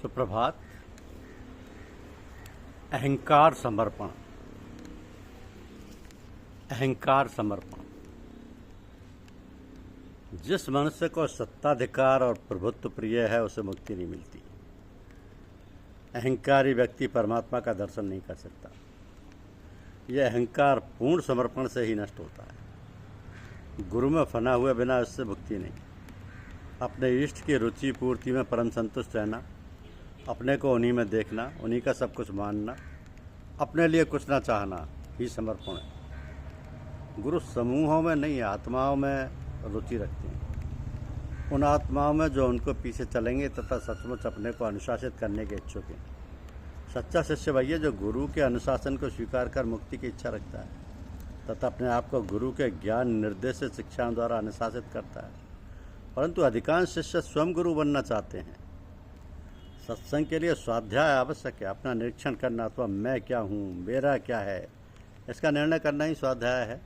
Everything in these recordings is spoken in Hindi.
सुप्रभात। अहंकार समर्पण। अहंकार समर्पण। जिस मनुष्य को सत्ताधिकार और प्रभुत्व प्रिय है उसे मुक्ति नहीं मिलती। अहंकारी व्यक्ति परमात्मा का दर्शन नहीं कर सकता। यह अहंकार पूर्ण समर्पण से ही नष्ट होता है। गुरु में फना हुए बिना इससे मुक्ति नहीं। अपने इष्ट की रुचि पूर्ति में परम संतुष्ट रहना, अपने को उन्हीं में देखना, उन्हीं का सब कुछ मानना, अपने लिए कुछ ना चाहना ही समर्पण है। गुरु समूहों में नहीं, आत्माओं में रुचि रखते हैं। उन आत्माओं में जो उनको पीछे चलेंगे तथा सचमुच अपने को अनुशासित करने के इच्छुक हैं। सच्चा शिष्य वही है जो गुरु के अनुशासन को स्वीकार कर मुक्ति की इच्छा रखता है तथा अपने आप को गुरु के ज्ञान निर्देशित शिक्षाओं द्वारा अनुशासित करता है। परंतु अधिकांश शिष्य स्वयं गुरु बनना चाहते हैं। सत्संग के लिए स्वाध्याय आवश्यक है। अपना निरीक्षण करना, अथवा मैं क्या हूँ, मेरा क्या है, इसका निर्णय करना ही स्वाध्याय है।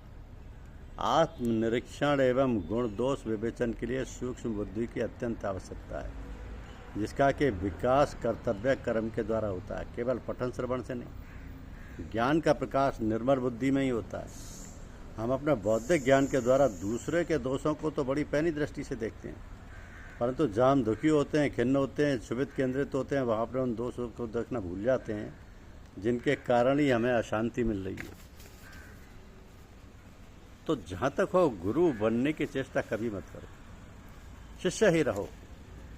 आत्मनिरीक्षण एवं गुण दोष विवेचन के लिए सूक्ष्म बुद्धि की अत्यंत आवश्यकता है, जिसका कि विकास कर्तव्य कर्म के द्वारा होता है, केवल पठन श्रवण से नहीं। ज्ञान का प्रकाश निर्मल बुद्धि में ही होता है। हम अपने बौद्धिक ज्ञान के द्वारा दूसरे के दोषों को तो बड़ी पैनी दृष्टि से देखते हैं, परंतु जहाँ हम दुखी होते हैं, खिन्न होते हैं, क्षुभित केंद्रित होते हैं, वहाँ पर उन दोषों को देखना भूल जाते हैं जिनके कारण ही हमें अशांति मिल रही है। तो जहाँ तक हो गुरु बनने की चेष्टा कभी मत करो, शिष्य ही रहो,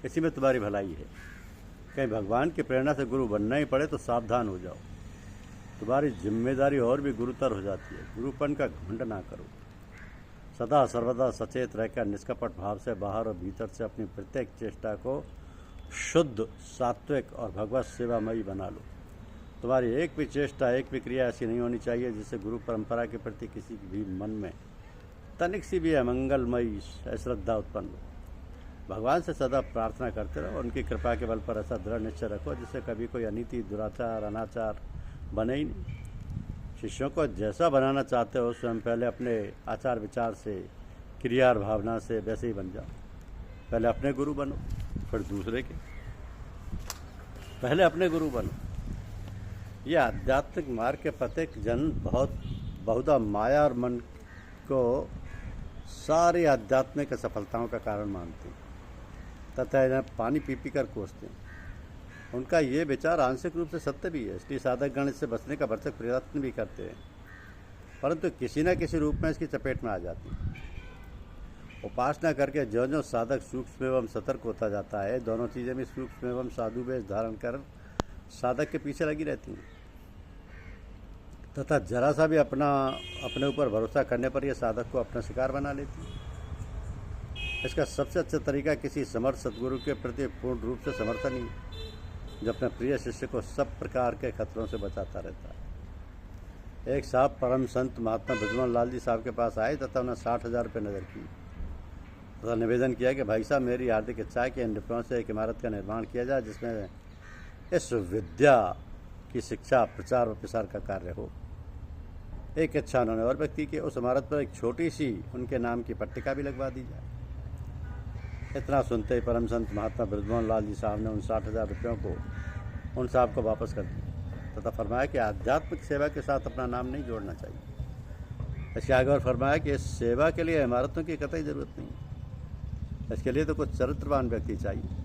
इसी में तुम्हारी भलाई है। कहीं भगवान की प्रेरणा से गुरु बनना ही पड़े तो सावधान हो जाओ, तुम्हारी जिम्मेदारी और भी गुरुतर हो जाती है। गुरुपन का घमंड ना करो। सदा सर्वदा सचेत रहकर निष्कपट भाव से बाहर और भीतर से अपनी प्रत्येक चेष्टा को शुद्ध, सात्विक और भगवत सेवामयी बना लो। तुम्हारी एक भी चेष्टा, एक भी क्रिया ऐसी नहीं होनी चाहिए जिससे गुरु परंपरा के प्रति किसी भी मन में तनिक सी भी अमंगलमयी अश्रद्धा उत्पन्न हो। भगवान से सदा प्रार्थना करते रहो, उनकी कृपा के बल पर ऐसा दृढ़ निश्चय रखो जिससे कभी कोई अनीति, दुराचार, अनाचार बने ही नहीं। शिष्यों को जैसा बनाना चाहते हो स्वयं पहले अपने आचार विचार से, क्रिया और भावना से वैसे ही बन जाओ। पहले अपने गुरु बनो, फिर दूसरे के। पहले अपने गुरु बनो। यह आध्यात्मिक मार्ग के प्रत्येक जन बहुधा माया और मन को सारी आध्यात्मिक सफलताओं का कारण मानते हैं तथा इन्हें पानी पी पी कर कोसते हैं। उनका ये विचार आंशिक रूप से सत्य भी है, इसलिए साधकगण इससे बचने का भरसक प्रयत्न भी करते हैं, परंतु किसी न किसी रूप में इसकी चपेट में आ जाती है। उपासना करके जो जो साधक सूक्ष्म एवं सतर्क होता जाता है, दोनों चीज़ें भी सूक्ष्म एवं साधु वेश धारण कर साधक के पीछे लगी रहती हैं तथा जरा सा भी अपने ऊपर भरोसा करने पर यह साधक को अपना शिकार बना लेती है। इसका सबसे अच्छा तरीका किसी समर्थ सदगुरु के प्रति पूर्ण रूप से समर्थन ही, जो अपने प्रिय शिष्य को सब प्रकार के खतरों से बचाता रहता है। एक साहब परम संत महात्मा ब्रजमोहन लाल जी साहब के पास आए तथा उन्हें 60,000 रुपये नजर की तथा निवेदन किया कि भाई साहब, मेरी हार्दिक इच्छा है कि इन रुपयों से एक इमारत का निर्माण किया जाए जिसमें इस विद्या की शिक्षा, प्रचार और प्रसार का कार्य हो। एक इच्छा उन्होंने और व्यक्त की कि उस इमारत पर एक छोटी सी उनके नाम की पट्टिका भी लगवा दी जाए। इतना सुनते ही परम संत महात्मा ब्रजमोहन लाल जी साहब ने उन 60,000 रुपयों को उन साहब को वापस कर दिया तथा फरमाया कि आध्यात्मिक सेवा के साथ अपना नाम नहीं जोड़ना चाहिए। इसके आगे और फरमाया कि इस सेवा के लिए इमारतों की कतई ज़रूरत नहीं, इसके लिए तो कुछ चरित्रवान व्यक्ति चाहिए।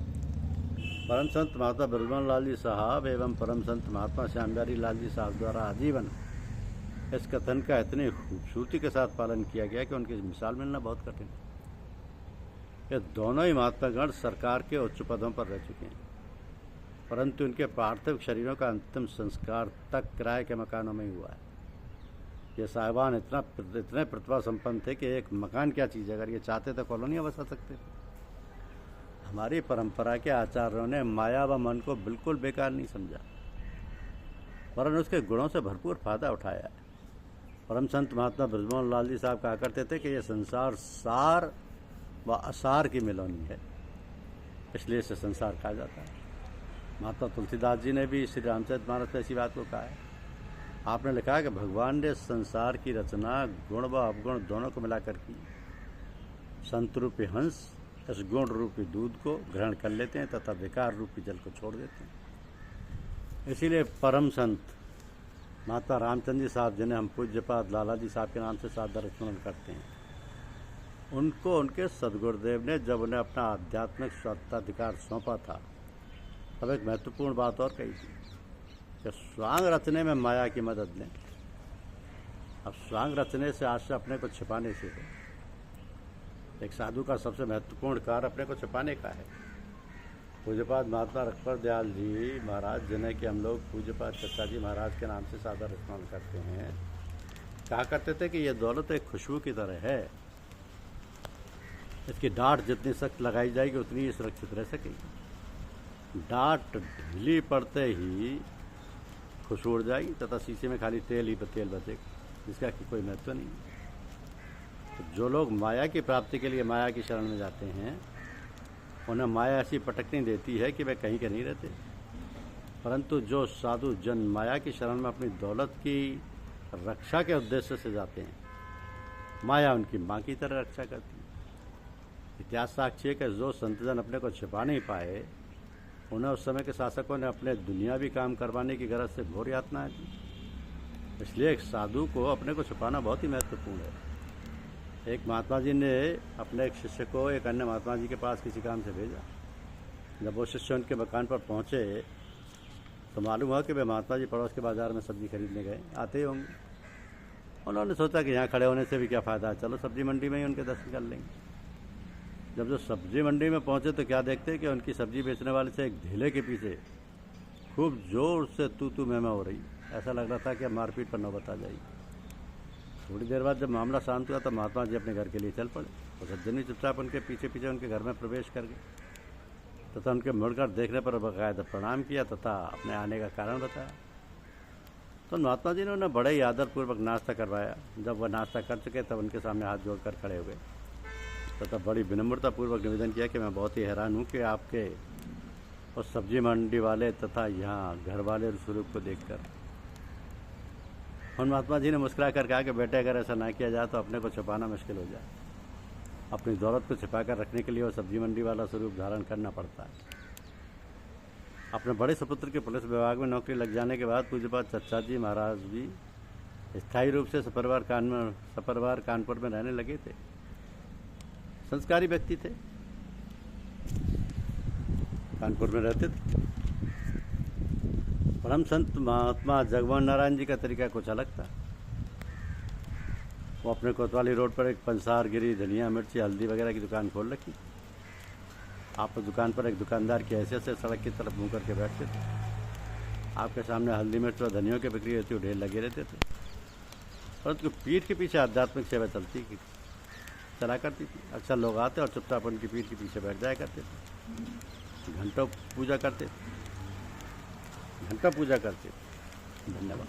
परम संत महात्मा ब्रजमोहन लाल जी साहब एवं परम संत महात्मा श्यामबिहारी लाल जी साहब द्वारा आजीवन इस कथन का इतनी खूबसूरती के साथ पालन किया गया कि उनकी मिसाल मिलना बहुत कठिन है। ये दोनों ही महात्मागण सरकार के उच्च पदों पर रह चुके हैं, परंतु इनके पार्थिव शरीरों का अंतिम संस्कार तक किराए के मकानों में ही हुआ है। ये साहिबान इतने प्रतिभा संपन्न थे कि एक मकान क्या चीज़ है, अगर ये चाहते तो कॉलोनियाँ बसा सकते थे। हमारी परंपरा के आचार्यों ने माया व मन को बिल्कुल बेकार नहीं समझा, वरन उसके गुणों से भरपूर फायदा उठाया है। परम संत महात्मा ब्रजमोहन लाल जी साहब कहा करते थे कि यह संसार सार व असार की मिलोनी है, इसलिए इसे संसार कहा जाता है। महात्मा तुलसीदास जी ने भी श्री रामचरितमानस में ऐसी बात को कहा है। आपने लिखा है कि भगवान ने संसार की रचना गुण व अवगुण दोनों को मिलाकर की। संत रूपी हंस इस गुण रूपी दूध को ग्रहण कर लेते हैं तथा विकार रूपी जल को छोड़ देते हैं। इसीलिए परम संत महात्मा रामचंद्र जी साहब, जिन्हें हम पूज्यपाद लाला जी साहब के नाम से सादर स्मरण करते हैं, उनको उनके सदगुरुदेव ने जब उन्हें अपना आध्यात्मिक स्वत्वाधिकार सौंपा था, तब एक महत्वपूर्ण बात और कही थी कि स्वांग रचने में माया की मदद लें। अब स्वांग रचने से आश्रय अपने को छिपाने से है। एक साधु का सबसे महत्वपूर्ण कार्य अपने को छिपाने का है। पूज्यपाद महात्मा रखपर दयाल जी महाराज, जिन्हें कि हम लोग पूज्यपाद चचा जी महाराज के नाम से सादर स्मरण करते हैं, कहा करते थे कि यह दौलत एक खुशबू की तरह है, इसकी डांट जितनी सख्त लगाई जाएगी उतनी ही सुरक्षित रह सकेगी। डांट ढीली पड़ते ही खुशबू उड़ जाएगी तथा शीशे में खाली तेल ही तेल बचेगा, जिसका कि कोई महत्व नहीं। तो जो लोग माया की प्राप्ति के लिए माया की शरण में जाते हैं, उन्हें माया ऐसी पटकनी देती है कि वे कहीं के नहीं रहते। परंतु जो साधु जन माया की शरण में अपनी दौलत की रक्षा के उद्देश्य से जाते हैं, माया उनकी माँ की तरह रक्षा करती है। इतिहास साक्षी है कि जो संतजन अपने को छिपा नहीं पाए, उन्हें उस समय के शासकों ने अपने दुनियावी काम करवाने की गरज से घोर यातनाएं दी। इसलिए एक साधु को अपने को छुपाना बहुत ही महत्वपूर्ण है। एक महात्मा जी ने अपने एक शिष्य को एक अन्य महात्मा जी के पास किसी काम से भेजा। जब वो शिष्य उनके मकान पर पहुंचे तो मालूम हुआ कि वे महात्मा जी पड़ोस के बाज़ार में सब्जी खरीदने गए, आते ही होंगे। उन्होंने सोचा कि यहाँ खड़े होने से भी क्या फ़ायदा है, चलो सब्जी मंडी में ही उनके दर्शन कर लेंगे। जब जो सब्जी मंडी में पहुंचे तो क्या देखते कि उनकी सब्जी बेचने वाले से एक ढेले के पीछे खूब जोर से तू मैं हो रही। ऐसा लग रहा था कि अब मारपीट पर नौबत आ जाएगी। थोड़ी देर बाद जब मामला शांत हुआ तो महात्मा जी अपने घर के लिए चल पड़े और सज्जन भी चुपचाप उनके पीछे पीछे उनके घर में प्रवेश कर गए तथा उनके मुड़कर देखने पर बाकायदा प्रणाम किया तथा अपने आने का कारण बताया। तो महात्मा जी ने उन्हें बड़े ही आदरपूर्वक नाश्ता करवाया। जब वह नाश्ता कर चुके तब उनके सामने हाथ जोड़कर खड़े हो गए तथा बड़ी विनम्रतापूर्वक निवेदन किया कि मैं बहुत ही हैरान हूँ कि आपके उस सब्जी मंडी वाले तथा यहाँ घर वाले स्वरूप को देखकर। उन महात्मा जी ने मुस्कुरा कर कहा कि बेटे, अगर ऐसा ना किया जाए तो अपने को छुपाना मुश्किल हो जाए। अपनी दौलत को छिपा कर रखने के लिए वो सब्जी मंडी वाला स्वरूप धारण करना पड़ता है। अपने बड़े सुपुत्र के पुलिस विभाग में नौकरी लग जाने के बाद पूज्यपाद चचा जी महाराज जी स्थायी रूप से सपरिवार कानपुर में रहने लगे थे। संस्कारी व्यक्ति थे, कानपुर में रहते थे। परम संत महात्मा जगमोहन नारायण जी का तरीका कुछ अलग था। वो अपने कोतवाली रोड पर एक पंसार गिरी, धनिया, मिर्ची, हल्दी वगैरह की दुकान खोल रखी। आप दुकान पर एक दुकानदार की हैसियत से सड़क की तरफ मुँह करके बैठते थे। आपके सामने हल्दी, मिर्च और धनियों की बिक्री होती हुई ढेर लगे रहते थे। परंतु पीठ के पीछे आध्यात्मिक सेवा चला करती थी। अक्सर लोग आते और चुपचाप उनकी पीठ के पीछे बैठ जाया करते थे। घंटों पूजा करते थे। धन्यवाद।